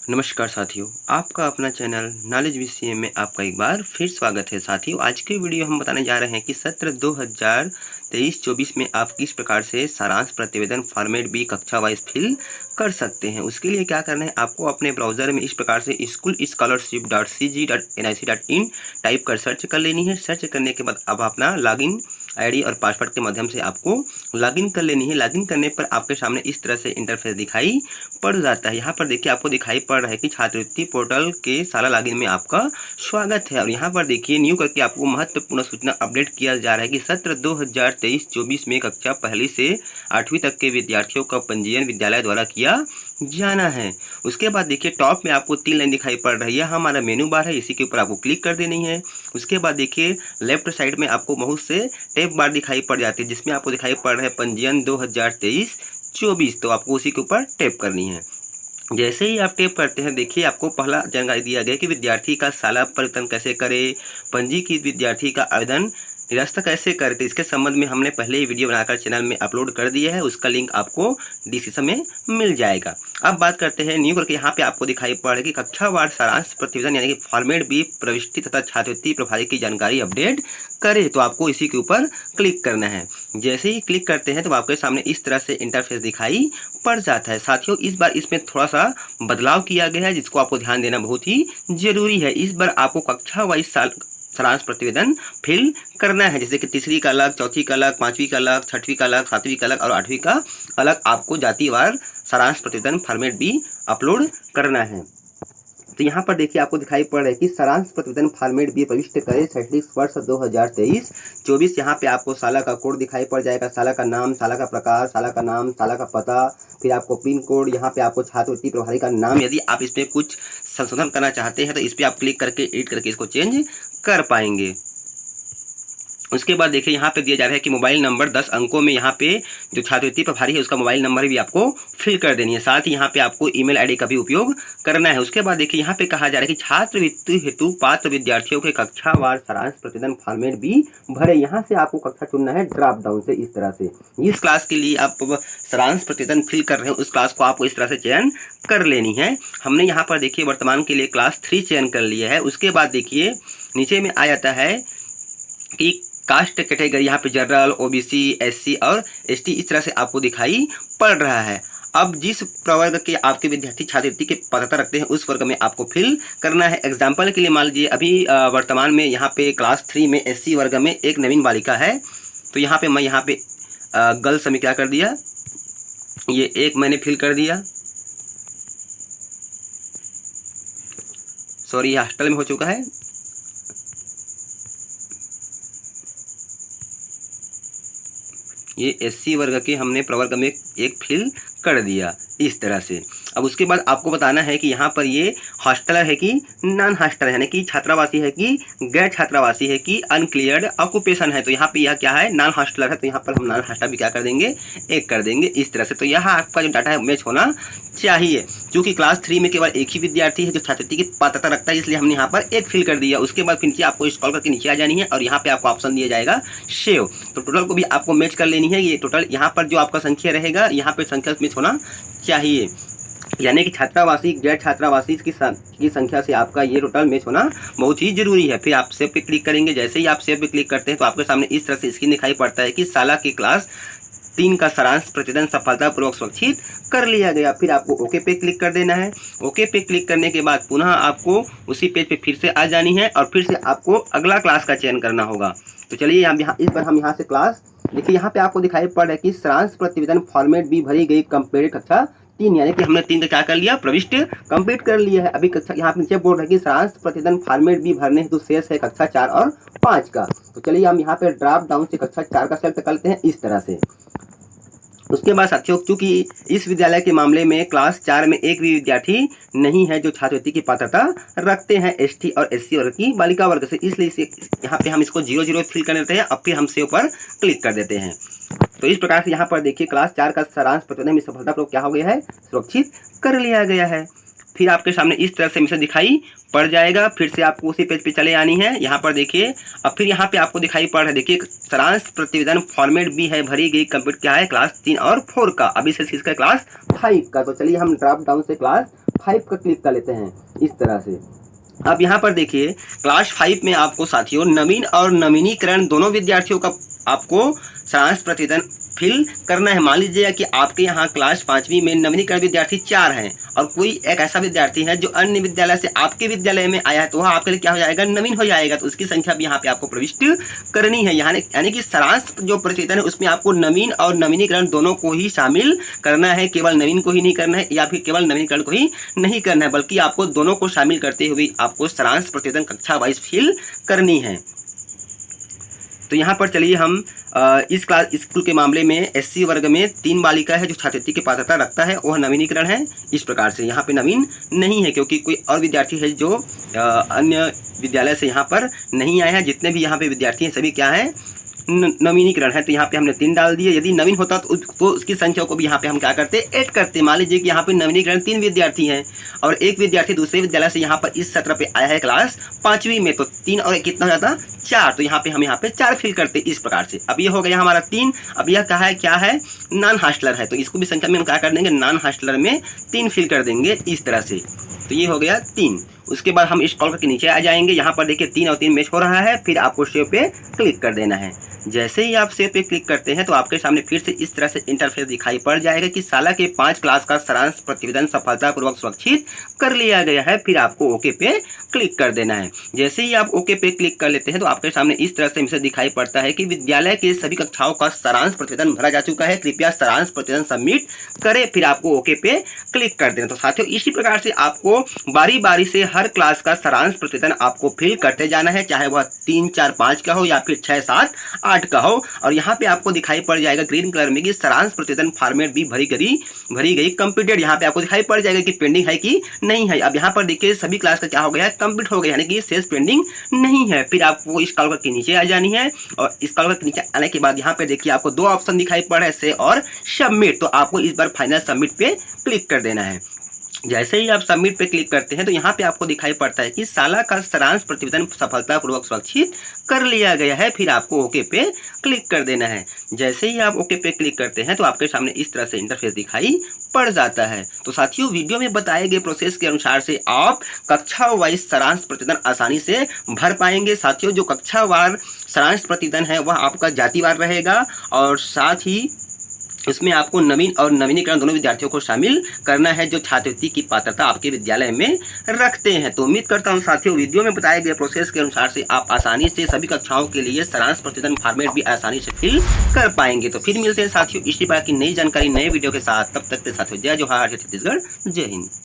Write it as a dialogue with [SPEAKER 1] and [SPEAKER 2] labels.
[SPEAKER 1] नमस्कार साथियों, आपका अपना चैनल नॉलेज विषय में आपका एक बार फिर स्वागत है। साथियों, आज की वीडियो हम बताने जा रहे हैं कि सत्र 2023-24 में आप किस प्रकार से सारांश प्रतिवेदन फॉर्मेट बी कक्षा वाइज फिल कर सकते हैं। उसके लिए क्या करना है, आपको अपने ब्राउजर में इस प्रकार से schoolscholarship.cg.nic.in टाइप कर सर्च कर लेनी है। सर्च करने के बाद अब अपना लॉगिन आईडी और पासवर्ड के माध्यम से आपको लॉगिन कर लेनी है। लॉगिन करने पर आपके सामने इस तरह से इंटरफेस दिखाई पड़ जाता है। यहाँ पर देखिए आपको दिखाई पड़ रहा है कि छात्रवृत्ति पोर्टल के साला लॉगिन में आपका स्वागत है। और यहाँ पर देखिए न्यू करके आपको महत्वपूर्ण सूचना अपडेट किया जा रहा है कि सत्र 2023-24 में कक्षा पहली से 8वीं तक के विद्यार्थियों का पंजीयन विद्यालय द्वारा किया जाना है। उसके बाद देखिए टॉप में आपको 3 लाइन दिखाई पड़ रही है, हमारा मेनू बार है, इसी के ऊपर आपको क्लिक कर देनी है। उसके बाद देखिए लेफ्ट साइड में आपको बहुत से टैब बार दिखाई पड़ जाती है, जिसमें आपको दिखाई पड़ रहा है पंजीयन 2023-24, तो आपको उसी के ऊपर टैप करनी है। जैसे ही आप टैप करते हैं देखिए आपको पहला जानकारी दिया गया कि विद्यार्थी का साला परिवर्तन कैसे करें, पंजीकृत विद्यार्थी का आवेदन निरस्त कैसे करें। तो इसके संबंध में हमने पहले ही वीडियो बनाकर चैनल में अपलोड कर दिया है, उसका लिंक आपको डिस्क्रिप्शन में मिल जाएगा। अब बात करते हैं न्यू करके, यहाँ पे आपको दिखाई पड़ रहा है कि कक्षावार सारांश प्रतिवेदन यानी कि फॉर्मेट बी प्रविष्टि तथा छात्रवृत्ति प्रभारी की जानकारी अपडेट करें, तो आपको इसी के ऊपर क्लिक करना है। जैसे ही क्लिक करते हैं तो आपके सामने इस तरह से इंटरफेस दिखाई पड़ जाता है। साथियों, इस बार इसमें थोड़ा सा बदलाव किया गया है, जिसको आपको ध्यान देना बहुत ही जरूरी है। इस बार आपको कक्षा वाइज सारांश प्रतिवेदन फिल करना है, जैसे कि तीसरी का अलग, चौथी का अलग, 5वीं का अलग, 6वीं का अलग, 7वीं का अलग और 8वीं का अलग आपको जातिवार सारांश प्रतिवेदन फॉर्मेट भी अपलोड करना है। तो यहाँ पर देखिए आपको दिखाई पड़ रहा है कि सारांश प्रतिवेदन फॉर्मेट भी प्रविष्ट करें शैक्षणिक वर्ष 2023-24। यहाँ पे आपको साला का कोड दिखाई पड़ जाएगा, साला का नाम, साला का प्रकार, साला का नाम, साला का पता, फिर आपको पिन कोड, यहाँ पे आपको छात्रवृत्ति प्रभारी का नाम। यदि आप इसमें कुछ संशोधन करना चाहते हैं तो इस पर आप क्लिक करके एडिट करके इसको चेंज कर पाएंगे। उसके बाद देखिए यहाँ पे दिया जा रहा है कि मोबाइल नंबर 10 अंकों में यहाँ पे जो छात्रवृत्ति प्रभारी है उसका मोबाइल नंबर भी आपको फिल कर देनी है। साथ ही यहाँ पे आपको ईमेल आईडी का भी उपयोग करना है। उसके बाद देखिए यहाँ पे कहा जा रहा है कि छात्रवृत्ति हेतु पात्र विद्यार्थियों के कक्षावार सारांश प्रतिवेदन फॉर्मेट भी भरे। यहाँ से आपको कक्षा चुनना है ड्रॉप डाउन से। इस तरह से जिस क्लास के लिए आप सारांश प्रतिवेदन फिल कर रहे हैं उस क्लास को आपको इस तरह से चयन कर लेनी है। हमने यहाँ पर देखिए वर्तमान के लिए क्लास 3 चयन कर लिया है। उसके बाद देखिए नीचे में आ जाता है कि कास्ट कैटेगरी, यहाँ पे जनरल, ओबीसी, एससी और एसटी इस तरह से आपको दिखाई पड़ रहा है। अब जिस प्रवर्ग के आपके विद्यार्थी छात्रवृत्ति के पात्रता रखते हैं उस वर्ग में आपको फिल करना है। एग्जाम्पल के लिए मान लीजिए अभी वर्तमान में यहाँ पे क्लास 3 में एससी वर्ग में एक नवीन बालिका है, तो यहाँ पे मैं यहाँ पे गर्ल्स में क्या कर दिया, ये एक मैंने फिल कर दिया, सॉरी हॉस्टल में हो चुका है। ये एससी वर्ग के हमने प्रवर्ग में एक फिल कर दिया इस तरह से। अब उसके बाद आपको बताना है कि यहाँ पर ये हॉस्टलर है कि नॉन हॉस्टलर है, यानी कि छात्रावासी है कि गैर छात्रावासी है कि अनक्लियर्ड ऑक्यूपेशन है। तो यहाँ पे यह क्या है, नॉन हॉस्टलर है, तो यहाँ पर हम नॉन हॉस्टलर भी क्या कर देंगे, एक कर देंगे इस तरह से। तो यहाँ आपका जो डाटा है मैच होना चाहिए। क्योंकि क्लास 3 में केवल एक ही विद्यार्थी है जो छात्रवृत्ति की पात्रता रखता है, इसलिए हमने यहाँ पर एक फिल कर दिया। उसके बाद फिर नीचे आपको स्क्रॉल करके नीचे आ जानी है और यहाँ पे आपको ऑप्शन दिया जाएगा सेव। तो टोटल को भी आपको मैच कर लेनी है। ये टोटल यहाँ पर जो आपका संख्या रहेगा यहाँ पे संख्या मैच होना चाहिए, यानी कि छात्रावासी गैर छात्रावासी की संख्या से आपका ये टोटल मैच होना बहुत ही जरूरी है। फिर आप सेव पे क्लिक करेंगे। जैसे ही आप सेव पे क्लिक करते हैं तो आपके सामने इस तरह से स्क्रीन दिखाई पड़ता है कि साला की क्लास 3 का सारांश प्रतिवेदन सफलतापूर्वक सुरक्षित कर लिया गया। फिर आपको ओके पे क्लिक कर देना है। ओके पे क्लिक करने के बाद पुनः आपको उसी पेज पे फिर से आ जानी है और फिर से आपको अगला क्लास का चयन करना होगा। तो चलिए यहाँ इस बार हम यहाँ से क्लास देखिए, यहाँ पे आपको दिखाई पड़ रहा है कि सारांश प्रतिवेदन फॉर्मेट भी भरी गई कंप्लीट कक्षा 3, यानी कि हमने 3 का क्या कर लिया, प्रविष्ट कंप्लीट कर लिया है। अभी कक्षा यहाँ पे नीचे बोल रहा है कि सारांश प्रतिवेदन फॉर्मेट भी भरने हेतु शेष है कक्षा 4 और 5 का। तो चलिए हम यहाँ पे ड्रॉप डाउन से कक्षा 4 का सेलेक्ट करते हैं इस तरह से। उसके बाद साथियों, क्योंकि इस विद्यालय के मामले में क्लास 4 में एक भी विद्यार्थी नहीं है जो छात्रवृत्ति की पात्रता रखते हैं एसटी और एससी वर्ग की बालिका वर्ग से, इसलिए यहाँ पे हम इसको 0 फिल कर देते हैं। अब फिर हम सेव पर क्लिक कर देते हैं। तो इस प्रकार से यहाँ पर देखिए क्लास 4 का सारांश प्रतिवेदन में सफलतापूर्वक क्या हो गया है, सुरक्षित कर लिया गया है। फिर आपके सामने इस तरह से मैसेज दिखाई पड़ जाएगा। फिर से आपको उसी पेज पे चले आनी है। यहाँ पर देखिए अब फिर यहाँ पे आपको दिखाई पड़ रहा है, देखिए सारांश प्रतिवेदन फॉर्मेट भी है भरी गई कंप्लीट क्या है क्लास 3 और 4 का, अभी से इसका क्लास 5 का। तो चलिए हम ड्रॉप डाउन से क्लास 5 का क्लिक कर लेते हैं इस तरह से। अब यहाँ पर देखिए क्लास 5 में आपको साथियों नवीन और नवीनीकरण दोनों विद्यार्थियों का आपको सारांश प्रतिवेदन फिल करना है। मान लीजिए कि आपके यहाँ क्लास 5वीं में नवीनीकरण विद्यार्थी 4 हैं और कोई एक ऐसा विद्यार्थी है जो अन्य विद्यालय से आपके विद्यालय में आया है, तो वह आपके लिए क्या हो जाएगा, नवीन हो जाएगा। तो उसकी संख्या भी यहाँ पे आपको प्रविष्ट करनी है। यानी कि सारांश जो प्रतिवेदन है उसमें आपको नवीन और नवीनीकरण दोनों को ही शामिल करना है। केवल नवीन को ही नहीं करना है या फिर केवल नवीनीकरण को ही नहीं करना है, बल्कि आपको दोनों को शामिल करते हुए आपको सारांश प्रतिवेदन कक्षा वाइज फिल करनी है। तो यहाँ पर चलिए हम इस क्लास स्कूल के मामले में एससी वर्ग में 3 बालिका है जो छात्रवृत्ति की पात्रता रखता है, वह नवीनीकरण है। इस प्रकार से यहाँ पे नवीन नहीं है क्योंकि कोई और विद्यार्थी है जो अन्य विद्यालय से यहाँ पर नहीं आए हैं। जितने भी यहाँ पे विद्यार्थी हैं सभी क्या है, नवीनीकरण है। तो यहाँ पे हमने 3 डाल दिए। यदि नवीन होता तो उसकी संख्या को भी यहाँ पे हम क्या करते, ऐड करते। मान लीजिए कि यहाँ पे नवीनीकरण 3 विद्यार्थी हैं और एक विद्यार्थी दूसरे विद्यालय से यहाँ पर इस सत्र पे आया है क्लास 5वीं में, तो 3 और कितना हो जाता, 4। तो यहाँ पे हम यहाँ पे 4 फिल करते इस प्रकार से। अब ये हो गया हमारा 3। अब यह कहा है क्या है, नॉन हॉस्टलर है, तो इसको भी संख्या में हम क्या कर देंगे, नॉन हॉस्टलर में 3 फिल कर देंगे इस तरह से। तो ये हो गया 3। उसके बाद हम इस कॉल के नीचे आ जाएंगे। यहाँ पर देखिए 3 और 3 मैच हो रहा है, फिर आपको सेव पे क्लिक कर देना है। जैसे ही आप सेव पे क्लिक करते हैं तो आपके सामने फिर से इस तरह से इंटरफेस दिखाई पड़ जाएगा कि साला के 5 क्लास का सारांश प्रतिवेदन सफलतापूर्वक सुरक्षित कर लिया गया है। फिर आपको ओके पे क्लिक कर देना है। जैसे ही आप ओके पे क्लिक कर लेते हैं तो आपके सामने इस तरह से मैसेज दिखाई पड़ता है कि विद्यालय के सभी कक्षाओं का सारांश प्रतिवेदन भरा जा चुका है, कृपया सारांश प्रतिवेदन सबमिट करें। फिर आपको ओके पे क्लिक कर देना। तो साथियों इसी प्रकार से आपको बारी बारी से हर क्लास का सारांश प्रतिवेदन आपको फिल करते जाना है, चाहे वह 3, 4, 5 का हो या फिर 6, 7, 8 का हो। और यहाँ पे आपको दिखाई पड़ जाएगा ग्रीन कलर में कि सारांश प्रतिवेदन फॉर्मेट भी भरी गई कंप्लीटेड। यहाँ पे आपको दिखाई पड़ जाएगा कि पेंडिंग है कि नहीं है। अब यहाँ पर देखिए सभी क्लास का क्या हो गया है, कंप्लीट हो गया, यानी कि शेष पेंडिंग नहीं है। फिर आपको इस कॉल के नीचे आ जानी है और इस कॉल के नीचे आने के बाद यहाँ पे देखिए आपको 2 ऑप्शन दिखाई पड़ रहे हैं, सेव और सबमिट। तो आपको इस बार फाइनल सबमिट पे क्लिक कर देना है। जैसे ही आप सबमिट पे क्लिक करते हैं तो यहाँ पे आपको दिखाई पड़ता है कि साला का सारांश प्रतिवेदन सफलतापूर्वक सुरक्षित कर लिया गया है। फिर आपको ओके पे क्लिक कर देना है। जैसे ही आप ओके पे क्लिक करते हैं तो आपके सामने इस तरह से इंटरफेस दिखाई पड़ जाता है। तो साथियों वीडियो में बताए गए प्रोसेस के अनुसार से आप कक्षा वाइज सारांश प्रतिवेदन आसानी से भर पाएंगे। साथियों जो कक्षावार सारांश प्रतिवेदन है वह आपका जातिवार रहेगा और साथ ही इसमें आपको नवीन और नवीनीकरण दोनों विद्यार्थियों को शामिल करना है जो छात्रवृत्ति की पात्रता आपके विद्यालय में रखते हैं। तो उम्मीद करता हूं साथियों वीडियो में बताए गए प्रोसेस के अनुसार से आप आसानी से सभी कक्षाओं के लिए सारांश प्रतिवेदन फॉर्मेट भी आसानी से फिल कर पाएंगे। तो फिर मिलते हैं साथियों इसी प्रकार की नई जानकारी नए वीडियो के साथ। तब तक के साथियों जय जोहार, जय छत्तीसगढ़, जय हिंद।